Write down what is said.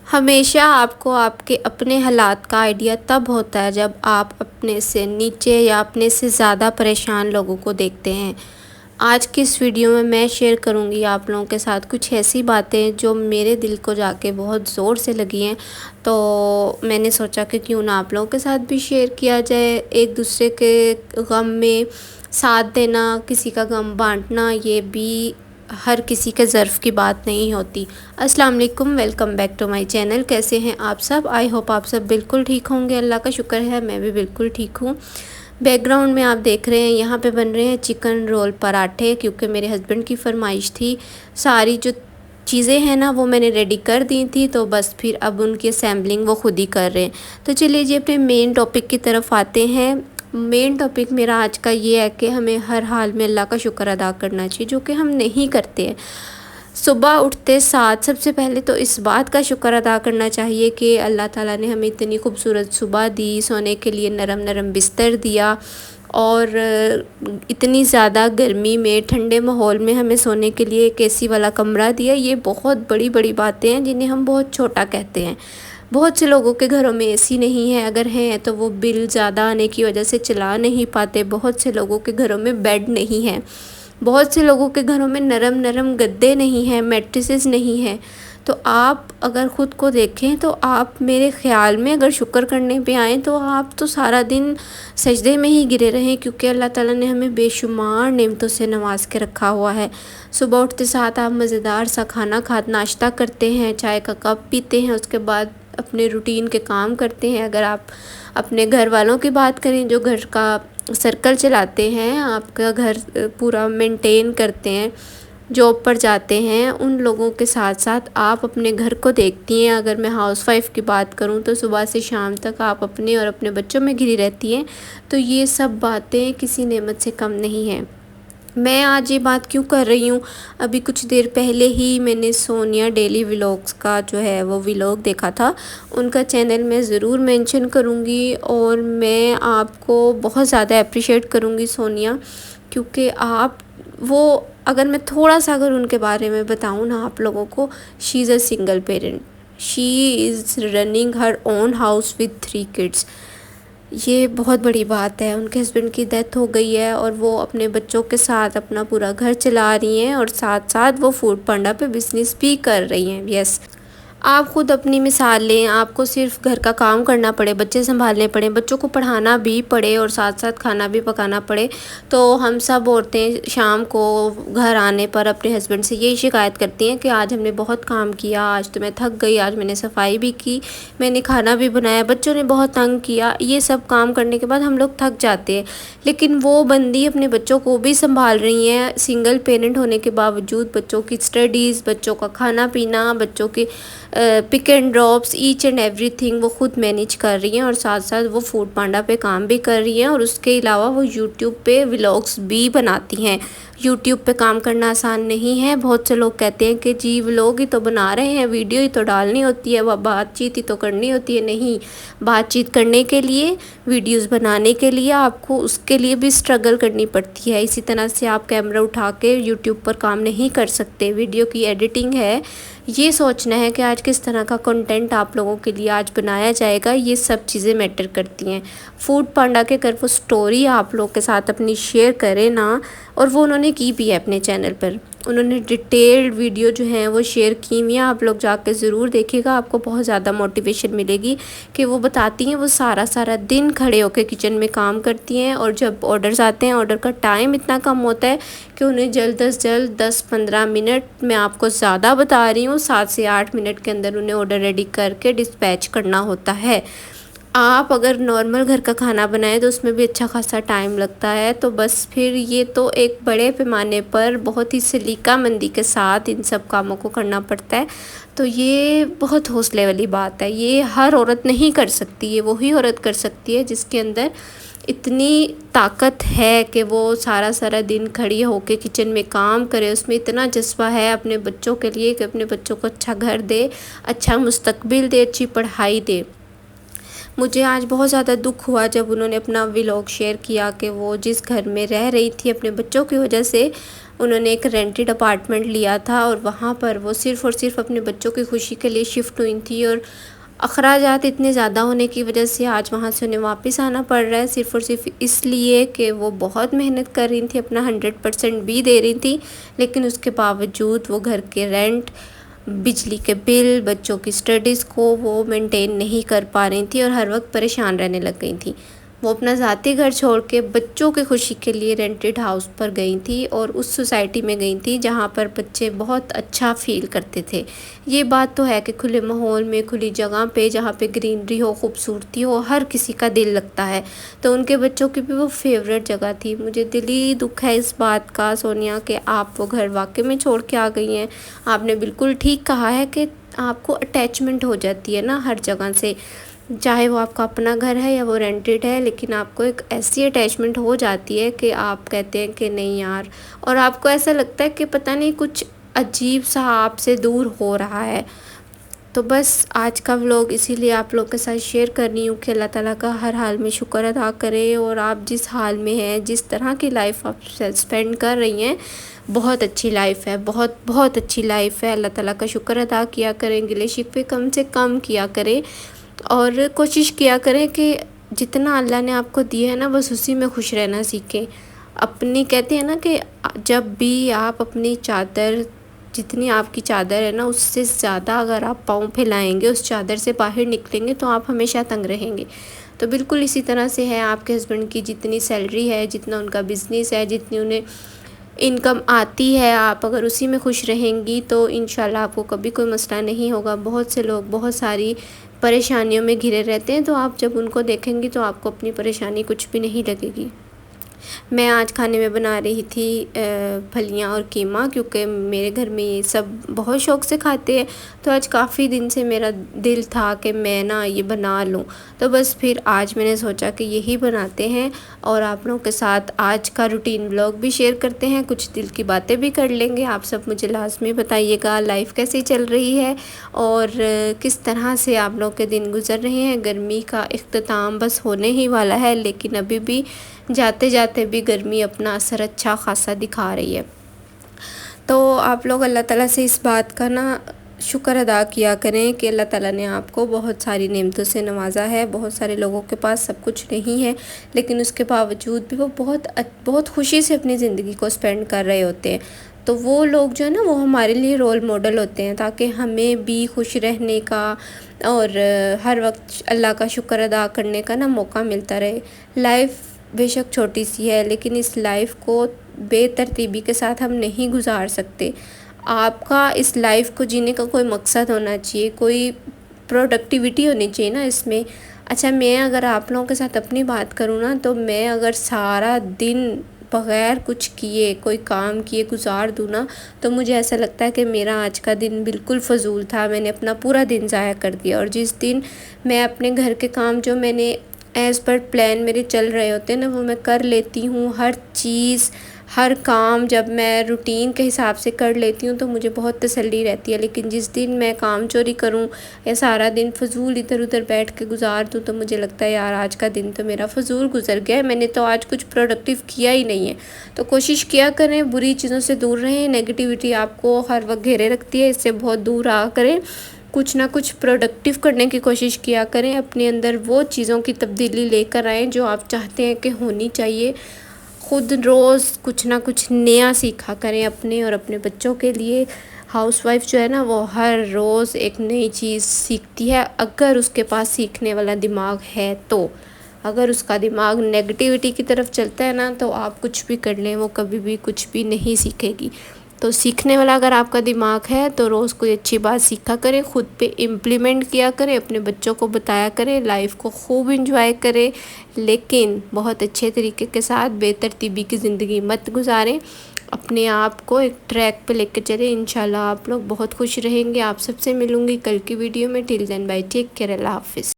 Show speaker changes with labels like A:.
A: ہمیشہ آپ کو آپ کے اپنے حالات کا آئیڈیا تب ہوتا ہے جب آپ اپنے سے نیچے یا اپنے سے زیادہ پریشان لوگوں کو دیکھتے ہیں۔ آج کی اس ویڈیو میں شیئر کروں گی آپ لوگوں کے ساتھ کچھ ایسی باتیں جو میرے دل کو جا کے بہت زور سے لگی ہیں، تو میں نے سوچا کہ کیوں نہ آپ لوگوں کے ساتھ بھی شیئر کیا جائے۔ ایک دوسرے کے غم میں ساتھ دینا، کسی کا غم بانٹنا، یہ بھی ہر کسی کے ظرف کی بات نہیں ہوتی۔ السلام علیکم، welcome back to my channel. کیسے ہیں آپ سب؟ آئی ہوپ آپ سب بالکل ٹھیک ہوں گے، اللہ کا شکر ہے میں بھی بالکل ٹھیک ہوں۔ بیک گراؤنڈ میں آپ دیکھ رہے ہیں یہاں پہ بن رہے ہیں چکن رول پراٹھے، کیونکہ میرے ہسبینڈ کی فرمائش تھی۔ ساری جو چیزیں ہیں نا وہ میں نے ریڈی کر دی تھی، تو بس پھر اب ان کی اسمبلنگ وہ خود ہی کر رہے ہیں۔ تو چلیے جی اپنے مین ٹاپک کی طرف آتے ہیں۔ مین ٹاپک میرا آج کا یہ ہے کہ ہمیں ہر حال میں اللہ کا شکر ادا کرنا چاہیے، جو کہ ہم نہیں کرتے ہیں۔ صبح اٹھتے ساتھ سب سے پہلے تو اس بات کا شکر ادا کرنا چاہیے کہ اللہ تعالیٰ نے ہمیں اتنی خوبصورت صبح دی، سونے کے لیے نرم نرم بستر دیا، اور اتنی زیادہ گرمی میں ٹھنڈے ماحول میں ہمیں سونے کے لیے ایک اے سی والا کمرہ دیا۔ یہ بہت بڑی بڑی باتیں ہیں جنہیں ہم بہت چھوٹا کہتے ہیں۔ بہت سے لوگوں کے گھروں میں اے سی نہیں ہے، اگر ہیں تو وہ بل زیادہ آنے کی وجہ سے چلا نہیں پاتے۔ بہت سے لوگوں کے گھروں میں بیڈ نہیں ہے، بہت سے لوگوں کے گھروں میں نرم نرم گدے نہیں ہیں، میٹریسز نہیں ہیں۔ تو آپ اگر خود کو دیکھیں تو آپ میرے خیال میں اگر شکر کرنے پہ آئیں تو آپ تو سارا دن سجدے میں ہی گرے رہیں، کیونکہ اللہ تعالیٰ نے ہمیں بے شمار نعمتوں سے نواز کے رکھا ہوا ہے۔ صبح اٹھتے ساتھ آپ مزیدار سا کھانا ناشتہ کرتے ہیں، چائے کا کپ پیتے ہیں، اس کے بعد اپنے روٹین کے کام کرتے ہیں۔ اگر آپ اپنے گھر والوں کی بات کریں جو گھر کا سرکل چلاتے ہیں، آپ کا گھر پورا مینٹین کرتے ہیں، جاب پر جاتے ہیں، ان لوگوں کے ساتھ ساتھ آپ اپنے گھر کو دیکھتی ہیں۔ اگر میں ہاؤس وائف کی بات کروں تو صبح سے شام تک آپ اپنے اور اپنے بچوں میں گھری رہتی ہیں، تو یہ سب باتیں کسی نعمت سے کم نہیں ہیں۔ میں آج یہ بات کیوں کر رہی ہوں؟ ابھی کچھ دیر پہلے ہی میں نے سونیا ڈیلی ولاگز کا جو ہے وہ ولاگ دیکھا تھا۔ ان کا چینل میں ضرور مینشن کروں گی، اور میں آپ کو بہت زیادہ اپریشیٹ کروں گی سونیا، کیونکہ آپ وہ اگر میں تھوڑا سا اگر ان کے بارے میں بتاؤں نا آپ لوگوں کو، she is a single parent, she is running her own house with 3 kids۔ یہ بہت بڑی بات ہے۔ ان کے ہسبینڈ کی ڈیتھ ہو گئی ہے اور وہ اپنے بچوں کے ساتھ اپنا پورا گھر چلا رہی ہیں، اور ساتھ ساتھ وہ فوڈ پانڈا پہ بزنس بھی کر رہی ہیں۔ یس، آپ خود اپنی مثال لیں، آپ کو صرف گھر کا کام کرنا پڑے، بچے سنبھالنے پڑے، بچوں کو پڑھانا بھی پڑے، اور ساتھ ساتھ کھانا بھی پکانا پڑے، تو ہم سب عورتیں شام کو گھر آنے پر اپنے ہسبینڈ سے یہی شکایت کرتی ہیں کہ آج ہم نے بہت کام کیا، آج تو میں تھک گئی، آج میں نے صفائی بھی کی، میں نے کھانا بھی بنایا، بچوں نے بہت تنگ کیا۔ یہ سب کام کرنے کے بعد ہم لوگ تھک جاتے ہیں، لیکن وہ بندی اپنے بچوں کو بھی سنبھال رہی ہیں، سنگل پیرنٹ ہونے کے باوجود بچوں کی اسٹڈیز، بچوں کا کھانا پینا، بچوں کے pick and drops, each and everything وہ خود مینیج کر رہی ہیں، اور ساتھ ساتھ وہ فوڈ پانڈا پہ کام بھی کر رہی ہیں، اور اس کے علاوہ وہ یوٹیوب پہ ولاگز بھی بناتی ہیں۔ یوٹیوب پہ کام کرنا آسان نہیں ہے۔ بہت سے لوگ کہتے ہیں کہ جی ولاگ ہی تو بنا رہے ہیں، ویڈیو ہی تو ڈالنی ہوتی ہے، وہ بات چیت ہی تو کرنی ہوتی ہے۔ نہیں، بات چیت کرنے کے لیے، ویڈیوز بنانے کے لیے آپ کو اس کے لیے بھی اسٹرگل کرنی پڑتی ہے۔ اسی طرح سے آپ کیمرہ اٹھا کے یوٹیوب پر کام نہیں کر سکتے۔ ویڈیو کی ایڈیٹنگ ہے، یہ سوچنا ہے کہ آج کس طرح کا کنٹینٹ آپ لوگوں کے لیے آج بنایا جائے گا، یہ سب چیزیں میٹر کرتی ہیں۔ فوڈ پانڈا کے اگر وہ سٹوری آپ لوگ کے ساتھ اپنی شیئر کریں نا، اور وہ انہوں نے کی بھی ہے اپنے چینل پر، انہوں نے ڈیٹیلڈ ویڈیو جو ہیں وہ شیئر کی ہوئی ہیں، آپ لوگ جا کے ضرور دیکھیے گا، آپ کو بہت زیادہ موٹیویشن ملے گی کہ وہ بتاتی ہیں وہ سارا دن کھڑے ہو کے کچن میں کام کرتی ہیں، اور جب آرڈرز آتے ہیں، آرڈر کا ٹائم اتنا کم ہوتا ہے کہ انہیں جلد از جلد 10-15 منٹ، میں آپ کو زیادہ بتا رہی ہوں، 7 سے 8 منٹ کے اندر انہیں آرڈر ریڈی کر کے ڈسپیچ کرنا ہوتا ہے۔ آپ اگر نارمل گھر کا کھانا بنائیں تو اس میں بھی اچھا خاصا ٹائم لگتا ہے، تو بس پھر یہ تو ایک بڑے پیمانے پر بہت ہی سلیقہ مندی کے ساتھ ان سب کاموں کو کرنا پڑتا ہے، تو یہ بہت حوصلے والی بات ہے۔ یہ ہر عورت نہیں کر سکتی، یہ وہی عورت کر سکتی ہے جس کے اندر اتنی طاقت ہے کہ وہ سارا دن کھڑی ہو کے کچن میں کام کرے، اس میں اتنا جذبہ ہے اپنے بچوں کے لیے کہ اپنے بچوں کو اچھا گھر دے، اچھا مستقبل دے، اچھی پڑھائی دے۔ مجھے آج بہت زیادہ دکھ ہوا جب انہوں نے اپنا ولاگ شیئر کیا کہ وہ جس گھر میں رہ رہی تھی اپنے بچوں کی وجہ سے، انہوں نے ایک رینٹڈ اپارٹمنٹ لیا تھا اور وہاں پر وہ صرف اور صرف اپنے بچوں کی خوشی کے لیے شفٹ ہوئی تھی، اور اخراجات اتنے زیادہ ہونے کی وجہ سے آج وہاں سے انہیں واپس آنا پڑ رہا ہے، صرف اور صرف اس لیے کہ وہ بہت محنت کر رہی تھی، اپنا 100% بھی دے رہی تھی، لیکن اس کے باوجود وہ گھر کے رینٹ، بجلی کے بل، بچوں کی سٹڈیز کو وہ مینٹین نہیں کر پا رہی تھی اور ہر وقت پریشان رہنے لگ گئی تھیں۔ وہ اپنا ذاتی گھر چھوڑ کے بچوں کی خوشی کے لیے رینٹڈ ہاؤس پر گئی تھی اور اس سوسائٹی میں گئی تھی جہاں پر بچے بہت اچھا فیل کرتے تھے۔ یہ بات تو ہے کہ کھلے ماحول میں، کھلی جگہ پہ، جہاں پہ گرینری ہو، خوبصورتی ہو، ہر کسی کا دل لگتا ہے، تو ان کے بچوں کی بھی وہ فیوریٹ جگہ تھی۔ مجھے دلی دکھ ہے اس بات کا سونیا کہ آپ وہ گھر واقعی میں چھوڑ کے آ گئی ہیں۔ آپ نے بالکل ٹھیک کہا ہے کہ آپ کو اٹیچمنٹ ہو جاتی ہے نا ہر جگہ سے، چاہے وہ آپ کا اپنا گھر ہے یا وہ رینٹڈ ہے، لیکن آپ کو ایک ایسی اٹیچمنٹ ہو جاتی ہے کہ آپ کہتے ہیں کہ نہیں یار، اور آپ کو ایسا لگتا ہے کہ پتہ نہیں کچھ عجیب سا آپ سے دور ہو رہا ہے۔ تو بس آج کا ولاگ اسی لیے آپ لوگ کے ساتھ شیئر کر رہی ہوں کہ اللہ تعالیٰ کا ہر حال میں شکر ادا کریں، اور آپ جس حال میں ہیں، جس طرح کی لائف آپ اسپینڈ کر رہی ہیں، بہت اچھی لائف ہے، بہت بہت اچھی لائف ہے۔ اللہ تعالیٰ کا شکر ادا کیا کریں، گلے شکوے کم سے کم کیا کریں، اور کوشش کیا کریں کہ جتنا اللہ نے آپ کو دیا ہے نا، بس اسی میں خوش رہنا سیکھیں۔ اپنی کہتے ہیں نا کہ جب بھی آپ اپنی چادر، جتنی آپ کی چادر ہے نا، اس سے زیادہ اگر آپ پاؤں پھیلائیں گے، اس چادر سے باہر نکلیں گے تو آپ ہمیشہ تنگ رہیں گے۔ تو بالکل اسی طرح سے ہے آپ کے ہسبینڈ کی جتنی سیلری ہے، جتنا ان کا بزنس ہے، جتنی انہیں انکم آتی ہے، آپ اگر اسی میں خوش رہیں گی تو انشاءاللہ آپ کو کبھی کوئی مسئلہ نہیں ہوگا۔ بہت سے لوگ بہت ساری پریشانیوں میں گھرے رہتے ہیں، تو آپ جب ان کو دیکھیں گی تو آپ کو اپنی پریشانی کچھ بھی نہیں لگے گی۔ میں آج کھانے میں بنا رہی تھی پھلیاں اور قیمہ، کیونکہ میرے گھر میں یہ سب بہت شوق سے کھاتے ہیں، تو آج کافی دن سے میرا دل تھا کہ میں نا یہ بنا لوں، تو بس پھر آج میں نے سوچا کہ یہی بناتے ہیں، اور آپ لوگوں کے ساتھ آج کا روٹین ولاگ بھی شیئر کرتے ہیں، کچھ دل کی باتیں بھی کر لیں گے۔ آپ سب مجھے لازمی بتائیے گا لائف کیسی چل رہی ہے اور کس طرح سے آپ لوگ کے دن گزر رہے ہیں۔ گرمی کا اختتام بس ہونے ہی والا ہے، لیکن ابھی بھی جاتے جاتے بھی گرمی اپنا اثر اچھا خاصا دکھا رہی ہے۔ تو آپ لوگ اللہ تعالیٰ سے اس بات کا نا شکر ادا کیا کریں کہ اللہ تعالیٰ نے آپ کو بہت ساری نعمتوں سے نوازا ہے۔ بہت سارے لوگوں کے پاس سب کچھ نہیں ہے، لیکن اس کے باوجود بھی وہ بہت خوشی سے اپنی زندگی کو اسپینڈ کر رہے ہوتے ہیں۔ تو وہ لوگ جو ہے نا، وہ ہمارے لیے رول ماڈل ہوتے ہیں، تاکہ ہمیں بھی خوش رہنے کا اور ہر وقت اللہ کا شکر ادا کرنے کا نا موقع ملتا رہے۔ لائف بے شک چھوٹی سی ہے، لیکن اس لائف کو بے ترتیبی کے ساتھ ہم نہیں گزار سکتے۔ آپ کا اس لائف کو جینے کا کوئی مقصد ہونا چاہیے، کوئی پروڈکٹیوٹی ہونی چاہیے نا اس میں۔ اچھا، میں اگر آپ لوگوں کے ساتھ اپنی بات کروں نا، تو میں اگر سارا دن بغیر کچھ کیے، کوئی کام کیے گزار دوں نا، تو مجھے ایسا لگتا ہے کہ میرا آج کا دن بالکل فضول تھا، میں نے اپنا پورا دن ضائع کر دیا۔ اور جس دن میں اپنے گھر کے کام جو میں نے ایز پر پلان میرے چل رہے ہوتے ہیں نا، وہ میں کر لیتی ہوں، ہر چیز، ہر کام جب میں روٹین کے حساب سے کر لیتی ہوں تو مجھے بہت تسلی رہتی ہے۔ لیکن جس دن میں کام چوری کروں یا سارا دن فضول ادھر ادھر بیٹھ کے گزار دوں، تو مجھے لگتا ہے یار آج کا دن تو میرا فضول گزر گیا ہے، میں نے تو آج کچھ پروڈکٹیو کیا ہی نہیں ہے۔ تو کوشش کیا کریں بری چیزوں سے دور رہیں، نیگیٹیوٹی آپ کو ہر وقت گھیرے رکھتی ہے، اس سے بہت دور رہا کریں، کچھ نہ کچھ پروڈکٹیو کرنے کی کوشش کیا کریں، اپنے اندر وہ چیزوں کی تبدیلی لے کر آئیں جو آپ چاہتے ہیں کہ ہونی چاہیے۔ خود روز کچھ نہ کچھ نیا سیکھا کریں اپنے اور اپنے بچوں کے لیے۔ ہاؤس وائف جو ہے نا، وہ ہر روز ایک نئی چیز سیکھتی ہے، اگر اس کے پاس سیکھنے والا دماغ ہے تو۔ اگر اس کا دماغ نیگیٹیوٹی کی طرف چلتا ہے نا، تو آپ کچھ بھی کر لیں، وہ کبھی بھی کچھ بھی نہیں سیکھے گی۔ تو سیکھنے والا اگر آپ کا دماغ ہے تو روز کوئی اچھی بات سیکھا کریں، خود پہ امپلیمنٹ کیا کریں، اپنے بچوں کو بتایا کریں، لائف کو خوب انجوائے کریں، لیکن بہت اچھے طریقے کے ساتھ بے ترتیبی کی زندگی مت گزاریں، اپنے آپ کو ایک ٹریک پہ لے کے چلیں۔ انشاءاللہ آپ لوگ بہت خوش رہیں گے۔ آپ سب سے ملوں گی کل کی ویڈیو میں۔ ٹل دین بائی، ٹیک کیئر، اللہ حافظ۔